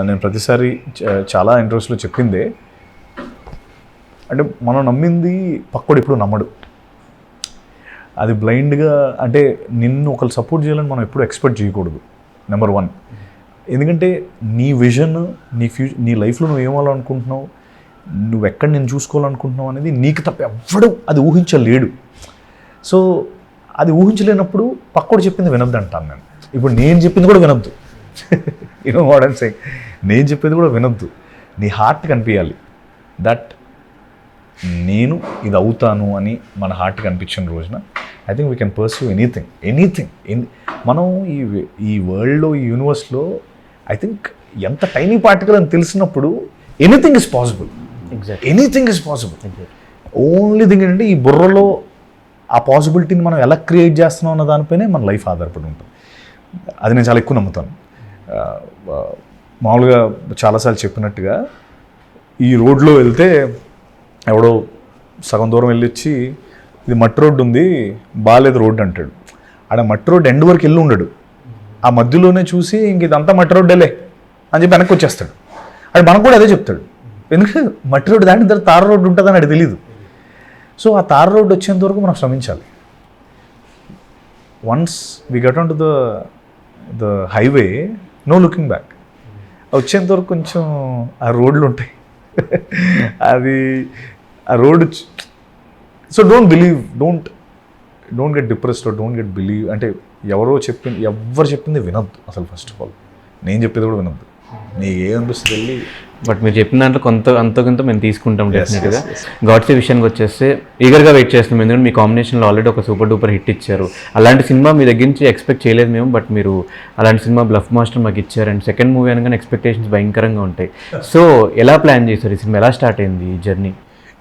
నేను ప్రతిసారి చాలా ఇంటర్వ్యూస్లో చెప్పిందే, అంటే మనం నమ్మింది పక్కోడు ఎప్పుడు నమ్మడు. అది బ్లైండ్గా అంటే నిన్ను ఒకరు సపోర్ట్ చేయాలని మనం ఎప్పుడు ఎక్స్పెక్ట్ చేయకూడదు, నెంబర్ 1. ఎందుకంటే నీ విజన్, నీ లైఫ్లో నువ్వు ఏమవ్వాలనుకుంటున్నావు, నువ్వు ఎక్కడ నేను చూసుకోవాలనుకుంటున్నావు అనేది నీకు తప్ప ఎవ్వడు అది ఊహించలేడు. సో అది ఊహించలేనప్పుడు పక్కోడు చెప్పింది వినొద్దు అంటాను నేను. ఇప్పుడు నేను చెప్పింది కూడా వినొద్దు. యూనో వాట్ ఐమ్ సేయింగ్, నేను చెప్పేది కూడా వినొద్దు. నీ హార్ట్ కనిపించాలి దట్ నేను ఇది అవుతాను అని మన హార్ట్ కనిపించిన రోజున I think we can pursue anything. మనం ఈ వరల్డ్లో, ఈ యూనివర్స్లో ఐ థింక్ ఎంత టైనీ పార్టికల్ అని తెలిసినప్పుడు anything is possible. Anything is possible. Only thing ఏంటంటే ఈ బుర్రలో ఆ పాసిబిలిటీని మనం ఎలా క్రియేట్ చేస్తున్నాం అన్న దానిపైనే మన లైఫ్ ఆధారపడి ఉంటుంది. అది నేను చాలా ఎక్కువ నమ్ముతాను. మామూలుగా చాలాసార్లు చెప్పినట్టుగా ఈ రోడ్లో వెళ్తే ఎవడో సగం దూరం వెళ్ళొచ్చి ఇది మట్టి రోడ్డు ఉంది, బాగాలేదు రోడ్డు అంటాడు. ఆడ మట్టి రోడ్డు ఎండ్ వరకు వెళ్ళి ఉండడు, ఆ మధ్యలోనే చూసి ఇంక ఇదంతా మట్టి రోడ్డేలే అని చెప్పి వెనక్కి వచ్చేస్తాడు. అది మనకు కూడా అదే చెప్తాడు, ఎందుకంటే మట్టి రోడ్డు దాని తర్వాత తార రోడ్డు ఉంటుందని అది తెలీదు. సో ఆ తార రోడ్డు వచ్చేంత వరకు మనం శ్రమించాలి. Once we get on to the highway, no looking back. వచ్చేంత వరకు కొంచెం ఆ రోడ్లు ఉంటాయి, అది ఆ road. So don't believe, don't get depressed, don't get believe. అంటే ఎవరు చెప్పింది వినొద్దు అసలు. ఫస్ట్ ఆఫ్ ఆల్ నేను చెప్పేది కూడా వినొద్దు. నీకు ఏమనిపిస్తుంది వెళ్ళి. బట్ మీరు చెప్పిన దాంట్లో కొంత మేము తీసుకుంటాం డెఫినెట్గా. గాడ్సే విషయానికి వచ్చేస్తే ఈగర్గా వెయిట్ చేస్తున్నాం, ఎందుకంటే మీ కాంబినేషన్లో ఆల్రెడీ ఒక సూపర్ డూపర్ హిట్ ఇచ్చారు. అలాంటి సినిమా మీ దగ్గర నుంచి ఎక్స్పెక్ట్ చేయలేదు మేము, బట్ మీరు అలాంటి సినిమా బ్లఫ్ మాస్టర్ మాకు ఇచ్చారు. అండ్ సెకండ్ మూవీ అనగానే ఎక్స్పెక్టేషన్స్ భయంకరంగా ఉంటాయి. సో ఎలా ప్లాన్ చేశారు ఈ సినిమా, ఎలా స్టార్ట్ అయింది ఈ జర్నీ?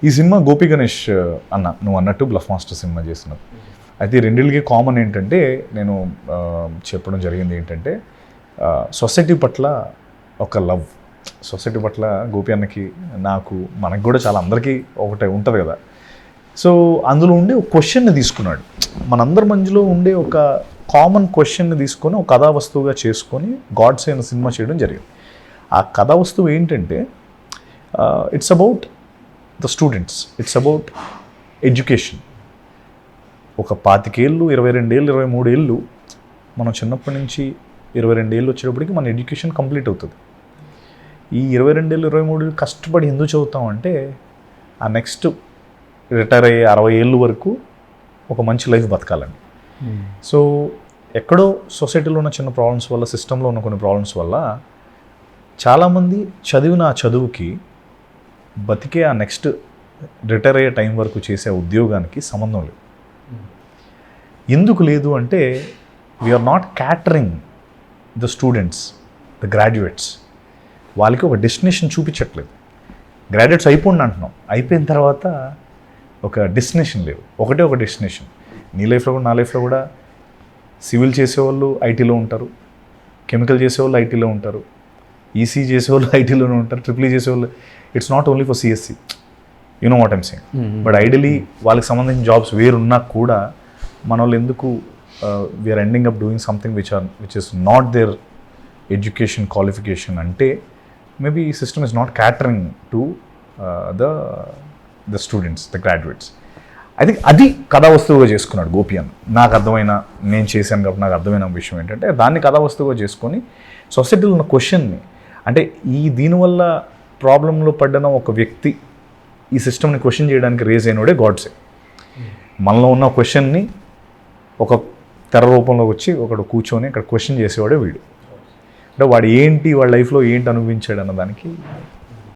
ఈ సినిమా గోపి గణేష్ అన్న నువ్వు అన్నట్టు బ్లఫ్ మాస్టర్ సినిమా చేసినది. అయితే రెండిళ్ళకి కామన్ ఏంటంటే నేను చెప్పడం జరిగింది ఏంటంటే సొసైటీ పట్ల ఒక లవ్. సొసైటీ పట్ల గోపి అన్నకి, నాకు, మనకు కూడా చాలా అందరికీ ఒకటే ఉంటుంది కదా. సో అందులో ఉండే ఒక క్వశ్చన్ని తీసుకున్నాడు, మనందరి మధ్యలో ఉండే ఒక కామన్ క్వశ్చన్ని తీసుకొని ఒక కథా వస్తువుగా చేసుకొని గాడ్స్ అయిన సినిమా చేయడం జరిగింది. ఆ కథా వస్తువు ఏంటంటే it's about the students, it's about education. ఒక 25 ఏళ్ళు, 22 ఏళ్ళు, 23 ఏళ్ళు మనం చిన్నప్పటి నుంచి 22 ఏళ్ళు వచ్చేటప్పటికి మన ఎడ్యుకేషన్ కంప్లీట్ అవుతుంది. ఈ 22 ఏళ్ళు, 23 ఏళ్ళు కష్టపడి ఎందుకు చదువుతామంటే ఆ నెక్స్ట్ రిటైర్ అయ్యే 60 ఏళ్ళు వరకు ఒక మంచి లైఫ్ బతకాలని. సో ఎక్కడో సొసైటీలో ఉన్న చిన్న ప్రాబ్లమ్స్ వల్ల, సిస్టంలో ఉన్న కొన్ని ప్రాబ్లమ్స్ వల్ల చాలామంది చదివిన ఆ చదువుకి, బతికే ఆ నెక్స్ట్ రిటైర్ అయ్యే టైం వరకు చేసే ఉద్యోగానికి సంబంధం లేదు. ఎందుకు లేదు అంటే we are not catering the students, the graduates. వాళ్ళకి ఒక డెస్టినేషన్ చూపించట్లేదు. గ్రాడ్యుయేట్స్ అయిపోండి అంటున్నాం, అయిపోయిన తర్వాత ఒక డెస్టినేషన్ లేదు. ఒకటే ఒక డెస్టినేషన్. నీ లైఫ్లో కూడా, నా లైఫ్లో కూడా సివిల్ చేసేవాళ్ళు ఐటీలో ఉంటారు, కెమికల్ చేసేవాళ్ళు ఐటీలో ఉంటారు, ఈసీ చేసేవాళ్ళు ఐటీలోనే ఉంటారు, ట్రిపుల్ ఈ చేసేవాళ్ళు. It's not only for CSC, you know what I'm saying. But ideally వాళ్ళకి సంబంధించిన జాబ్స్ వేరున్నా కూడా మన వాళ్ళు ఎందుకు we are ending up doing something which is not their education qualification అంటే మేబీ ఈ system is not catering to the students, the graduates. I think అది కథా వస్తువుగా చేసుకున్నాడు గోపి అన్న. నాకు అర్థమైన, నేను చేశాను కాబట్టి నాకు అర్థమైన విషయం ఏంటంటే దాన్ని కథా వస్తువుగా చేసుకొని సొసైటీలో ఉన్న క్వశ్చన్ని, అంటే దీనివల్ల ప్రాబ్లంలో పడ్డన ఒక వ్యక్తి ఈ సిస్టమ్ని క్వశ్చన్ చేయడానికి రేజ్ అయినోడే గాడ్సే. మనలో ఉన్న క్వశ్చన్ని ఒక తెర రూపంలో వచ్చి ఒకడు కూర్చొని ఇక్కడ క్వశ్చన్ చేసేవాడే వీడు. అంటే వాడు ఏంటి, వాడి లైఫ్లో ఏంటి అనుభవించాడు అన్న దానికి